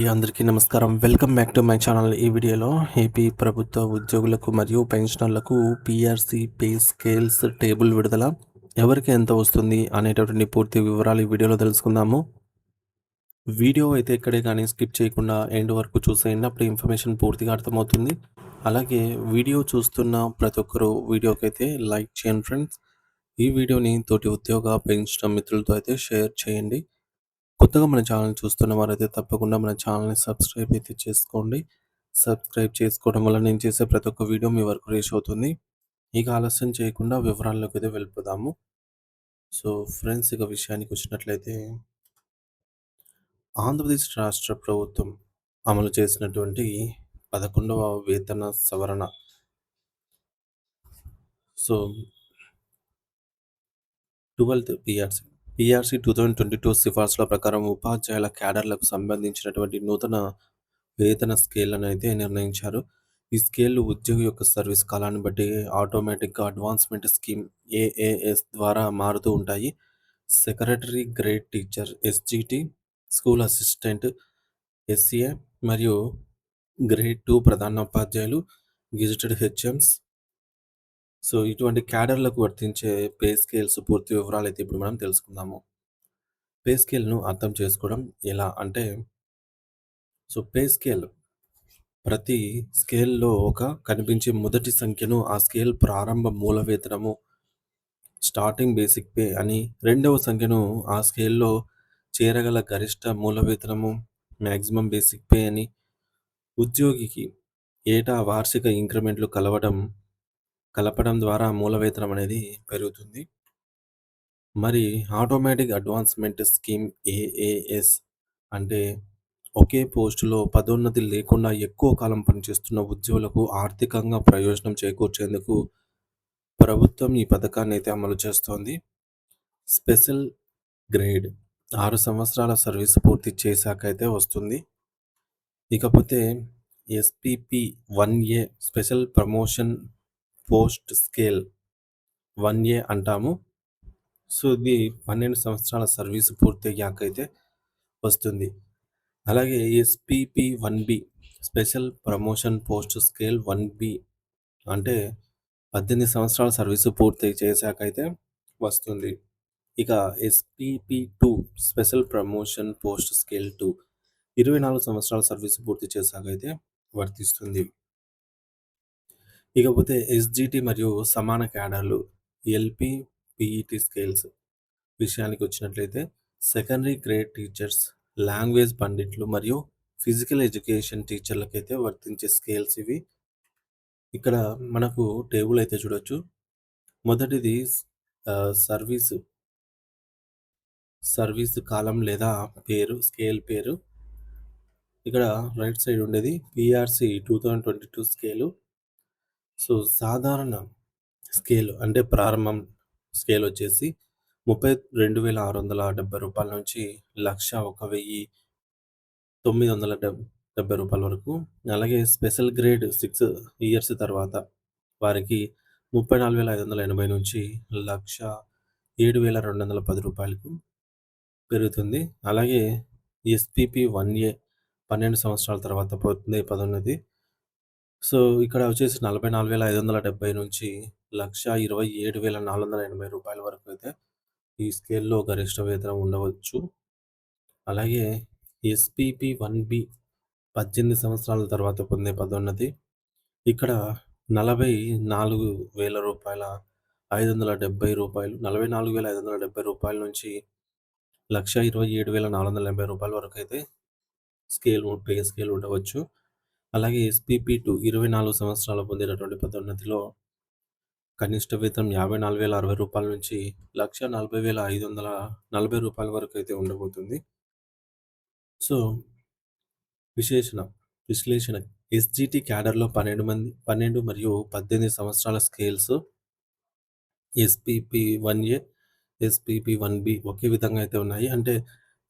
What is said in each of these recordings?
అందరికీ నమస్కారం. Welcome back to my channel. ఈ వీడియోలో ఏపీ ప్రభుత్వ ఉద్యోగులకు మరియు పెన్షనర్లకు పీఆర్సీ పే స్కేల్స్ టేబుల్ విడుదల, ఎవరికి ఎంత వస్తుంది అనేటటువంటి పూర్తి వివరాలు ఈ వీడియోలో తెలుసుకుందాము. వీడియో అయితే ఇక్కడే కానీ స్కిప్ చేయకుండా ఎండ్ వరకు చూసేయండి. అప్పుడు ఇన్ఫర్మేషన్ పూర్తిగా అర్థమవుతుంది. అలాగే వీడియో చూస్తున్న ప్రతి ఒక్కరూ వీడియోకైతే లైక్ చేయండి ఫ్రెండ్స్. ఈ వీడియోని తోటి ఉద్యోగ పెన్షన్ మిత్రులతో అయితే షేర్ చేయండి. కొత్తగా మన ఛానల్ చూస్తున్న వారైతే తప్పకుండా మన ఛానల్‌ని సబ్స్క్రైబ్ అయితే చేసుకోండి. సబ్స్క్రైబ్ చేసుకోవడం వల్ల నేను చేసే ప్రతి ఒక్క వీడియో మీ వరకు రీచ్ అవుతుంది. ఇక ఆలస్యం చేయకుండా వివరాల్లోకి అయితే వెళ్ళిపోదాము. సో ఫ్రెండ్స్, ఇక విషయానికి వచ్చినట్లయితే ఆంధ్రప్రదేశ్ రాష్ట్ర ప్రభుత్వం అమలు చేసినటువంటి 11వ వేతన సవరణ. సో 12th పీఆర్సీ 2022 సిఫార్సుల ప్రకారం ఉపాధ్యాయుల క్యాడర్లకు సంబంధించినటువంటి నూతన వేతన స్కేళ్లను అయితే నిర్ణయించారు. ఈ స్కేళ్లు ఉద్యోగి యొక్క సర్వీస్ కాలాన్ని బట్టి ఆటోమేటిక్‌గా అడ్వాన్స్‌మెంట్ స్కీమ్ ఏఏఎస్ ద్వారా మారుతూ ఉంటాయి. Secretary grade teacher SGT, school assistant SA మరియు గ్రేడ్ 2 ప్రధానోపాధ్యాయులు గెజిటెడ్ హెచ్ఎమ్స్. సో ఇటువంటి క్యాడర్‌లకు వర్తించే పే స్కేల్స్ పూర్తి వివరాలైతే ఇప్పుడు మనం తెలుసుకుందాము. పే స్కేల్‌ను అర్థం చేసుకోవడం ఎలా అంటే, పే స్కేల్ ప్రతి స్కేల్‌లో ఒక కనిపించే మొదటి సంఖ్యను ఆ స్కేల్ ప్రారంభ మూల వేతనము, స్టార్టింగ్ బేసిక్ పే అని, రెండవ సంఖ్యను ఆ స్కేల్‌లో చేరగల గరిష్ట మూల వేతనము, మాక్సిమం బేసిక్ పే అని, ఉద్యోగికి ఏటా వార్షిక ఇంక్రిమెంట్లు కలపడం ద్వారా మూల వేతనం అనేది పెరుగుతుంది. మరి ఆటోమేటిక్ అడ్వాన్స్‌మెంట్ స్కీమ్ ఏఏఎస్ అంటే ఒకే పోస్టులో పదోన్నతి లేకుండా ఎక్కువ కాలం పనిచేస్తున్న ఉద్యోగులకు ఆర్థికంగా ప్రయోజనం చేకూర్చేందుకు ప్రభుత్వం ఈ పథకాన్ని అయితే అమలు చేస్తోంది. స్పెషల్ గ్రేడ్ 6 సంవత్సరాల సర్వీస్ పూర్తి చేశాక అయితే వస్తుంది. ఇకపోతే ఎస్‌పీపీ 1ఏ స్పెషల్ ప్రమోషన్ పోస్ట్ స్కేల్ 1ఏ అంటాము. సో ఇది 12 సంవత్సరాల సర్వీస్ పూర్తయ్యాకైతే వస్తుంది. అలాగే ఎస్‌పీపీ 1బి స్పెషల్ ప్రమోషన్ పోస్ట్ స్కేల్ 1బి అంటే 18 సంవత్సరాల సర్వీసు పూర్తి చేశాకైతే వస్తుంది. ఇక SPP 2 special promotion post scale 2 24 సంవత్సరాల సర్వీసు పూర్తి చేశాకైతే వర్తిస్తుంది. ఇకపోతే ఎస్‌జీటీ మరియు సమాన క్యాడర్లు ఎల్‌పీ, పీఈటీ స్కేల్స్ విషయానికి వచ్చినట్లయితే, సెకండరీ గ్రేడ్ టీచర్స్, లాంగ్వేజ్ పండిట్లు మరియు ఫిజికల్ ఎడ్యుకేషన్ టీచర్లకైతే వర్తించే స్కేల్స్ ఇవి. ఇక్కడ మనకు టేబుల్ అయితే చూడొచ్చు. మొదటిది సర్వీసు కాలం లేదా పేరు, స్కేల్ పేరు. ఇక్కడ రైట్ సైడ్ ఉండేది పీఆర్సీ 2022 స్కేలు. సో సాధారణ స్కేల్ అంటే ప్రారంభం స్కేల్ వచ్చేసి రూ. 32,670 నుంచి 1,01,970 వరకు. అలాగే స్పెషల్ గ్రేడ్ 6 ఇయర్స్ తర్వాత వారికి 34,580 నుంచి 1,07,210 పెరుగుతుంది. అలాగే ఎస్‌పీపీ 1ఏ 12 సంవత్సరాల తర్వాత పొందే పదోన్నతి. సో ఇక్కడ వచ్చేసి 44,570 నుంచి 1,27,480 వరకు అయితే ఈ స్కేల్‌లో గరిష్ట వేతనం ఉండవచ్చు. అలాగే ఎస్‌పీపీ 1బి 18 సంవత్సరాల తర్వాత పొందే పదోన్నతి. ఇక్కడ రూ. 44,570 44,570 నుంచి రూ. 1,27,480 వరకు అయితే పే స్కేల్ ఉండవచ్చు. అలాగే ఎస్‌పీపీ 2 24 సంవత్సరాలు పొందేటటువంటి పదోన్నతిలో కనిష్ట వేతనం రూ. 54,060 నుంచి రూ. 1,40,540 వరకు అయితే ఉండబోతుంది. సో విశ్లేషణ ఎస్‌జీటీ క్యాడర్‌లో 12 మరియు 18 సంవత్సరాల స్కేల్స్ ఎస్‌పీపీ 1ఏ, ఎస్‌పీపీ 1బి ఒకే విధంగా అయితే ఉన్నాయి. అంటే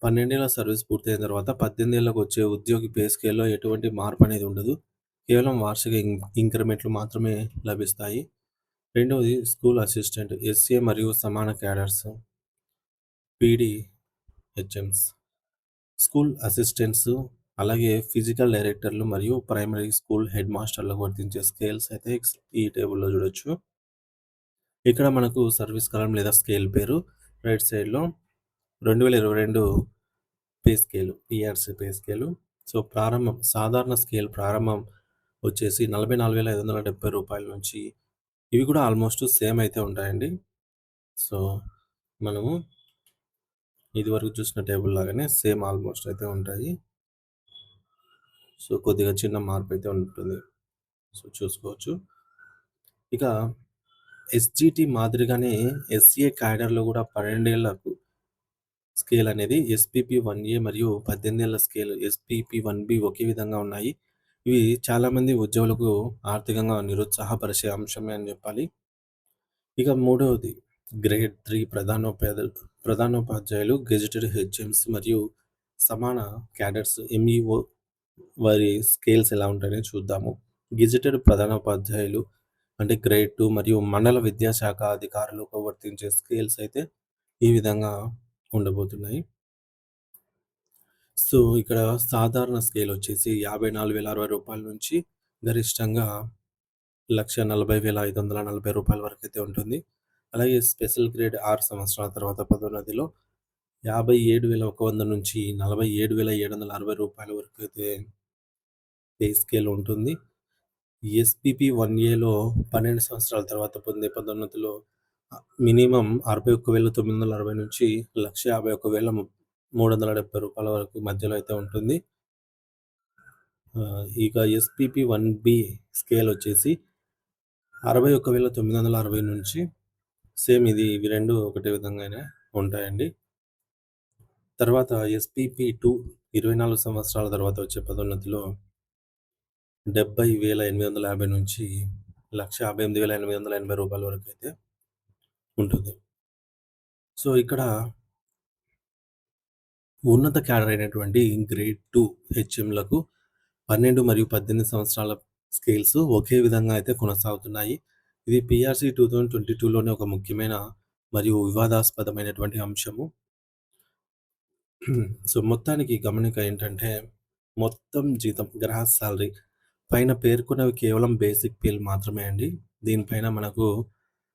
12 ఏళ్ల సర్వీస్ పూర్తయిన తర్వాత 18 ఏళ్లకు వచ్చే ఉద్యోగి పే స్కేల్‌లో ఎటువంటి మార్పు అనేది ఉండదు. కేవలం వార్షిక ఇంక్రిమెంట్లు మాత్రమే లభిస్తాయి. రెండవది స్కూల్ అసిస్టెంట్ ఎస్ఏ మరియు సమాన cadres PD HMs. School assistants అలాగే ఫిజికల్ డైరెక్టర్లు మరియు ప్రైమరీ స్కూల్ హెడ్ మాస్టర్‌లకు వర్తించే స్కేల్స్ అయితే ఈ టేబుల్‌లో చూడొచ్చు. ఇక్కడ మనకు సర్వీస్ కాలం లేదా స్కేల్ పేరు రైట్ సైడ్‌లో 2022 pay scale, PRC pay scale. So, సాధారణ స్కేల్ ప్రారంభం వచ్చేసి రూ. 44,570 నుంచి ఇవి కూడా ఆల్మోస్ట్ సేమ్ అయితే ఉంటాయండి. సో, మనము ఇదివరకు చూసిన టేబుల్ లాగానే సేమ్ ఆల్మోస్ట్ అయితే ఉంటాయి. సో, కొద్దిగా చిన్న మార్పయితే ఉంటుంది. సో, చూసుకోవచ్చు. ఇక ఎస్‌జీటీ మాదిరిగానే ఎస్‌ఏ క్యాడర్‌లో గూడా 12 ఏళ్లకు స్కేల్ అనేది ఎస్‌పీపీ 1ఏ మరియు 18 ఏళ్ల స్కేల్ ఎస్‌పీపీ 1బీ ఒకే విధంగా ఉన్నాయి. ఇవి చాలామంది ఉద్యోగులకు ఆర్థికంగా నిరుత్సాహపరిచే అంశమే అని జెప్పాలి. ఇక మూడవది గ్రేడ్ 3 ప్రధానోపాధ్యాయులు, గెజిటెడ్ హెచ్ఎమ్స్ మరియు సమాన క్యాడర్స్ ఎంఈఓ వారి స్కేల్స్ ఎలా ఉంటాయని చూద్దాము. గెజిటెడ్ ప్రధానోపాధ్యాయులు అంటే గ్రేడ్ 2 మరియు మండల విద్యాశాఖ అధికారులకు వర్తించే స్కేల్స్ అయితే ఈ విధంగా ఉండబోతున్నాయి. సో, ఇక్కడ సాధారణ స్కేల్ వచ్చేసి రూ. 54,060 నుంచి గరిష్టంగా రూ. 1,40,540 వరకైతే ఉంటుంది. అలాగే స్పెషల్ గ్రేడ్ 6 సంవత్సరాల తర్వాత పదోన్నతిలో రూ. 57,100 నుంచి రూ. 47,760 వరకైతే పే స్కేల్ ఉంటుంది. ఎస్‌పీపీ 1ఏలో 12 సంవత్సరాల తర్వాత పొందే పదోన్నతిలో మినిమమ్ 61,960 నుంచి 1,51,370 వరకు మధ్యలో అయితే ఉంటుంది. ఇక ఎస్‌పీపీ 1బీ స్కేల్ వచ్చేసి 61,960 నుంచి సేమ్ ఇవి 2 ఒకటే విధంగానే ఉంటాయండి. తర్వాత ఎస్‌పీపీ 2 24 సంవత్సరాల తర్వాత వచ్చే పదోన్నతిలో 70,850 నుంచి రూ. 1,58,880 వరకైతే ఉంటుంది. సో, ఇక్కడ ఉన్నత క్యాడర్ అయినటువంటి గ్రేడ్ 2 హెచ్ఎంలకు 12 మరియు 18 సంవత్సరాల స్కేల్స్ ఒకే విధంగా అయితే కొనసాగుతున్నాయి. ఇది పీఆర్‌సీ 2022లోనే ఒక ముఖ్యమైన మరియు వివాదాస్పదమైనటువంటి అంశము. సో, మొత్తానికి గమనిక ఏంటంటే, మొత్తం జీతం గ్రాస్ సాలరీ పైన పేర్కొన్నవి కేవలం బేసిక్ పేలు మాత్రమే అండి. దీనిపైన మనకు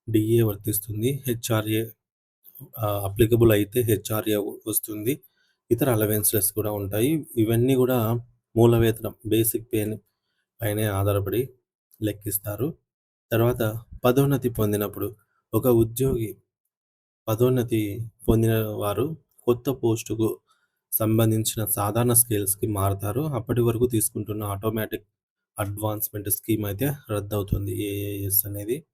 డీఏ వర్తిస్తుంది. హెచ్ఆర్ఏ అప్లికబుల్ అయితే హెచ్ఆర్ఏ వస్తుంది. ఇతర అలవెన్సెస్ కూడా ఉంటాయి. ఇవన్నీ గూడా మూల వేతనం బేసిక్ పైనే ఆధారపడి లెక్కిస్తారు. తర్వాత పదోన్నతి పొందినప్పుడు ఒక ఉద్యోగి పదోన్నతి పొందిన వారు కొత్త పోస్టుకు సంబంధించిన సాధారణ స్కేల్స్‌కి మారతారు. అప్పటి వరకు తీసుకుంటున్న ఆటోమేటిక్ అడ్వాన్స్‌మెంట్ స్కీమ్ అయితే రద్దవుతుంది ఏఏఎస్ అనేది.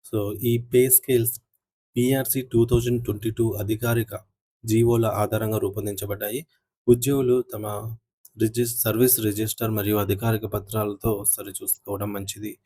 సో, ఈ పే స్కేల్స్ పీఆర్‌సీ 2022 అధికారిక జీవోల ఆధారంగా రూపొందించబడ్డాయి. ఉద్యోగులు తమ సర్వీస్ రిజిస్టర్ మరియు అధికారిక పత్రాలతో సరిచూసుకోవడం మంచిది.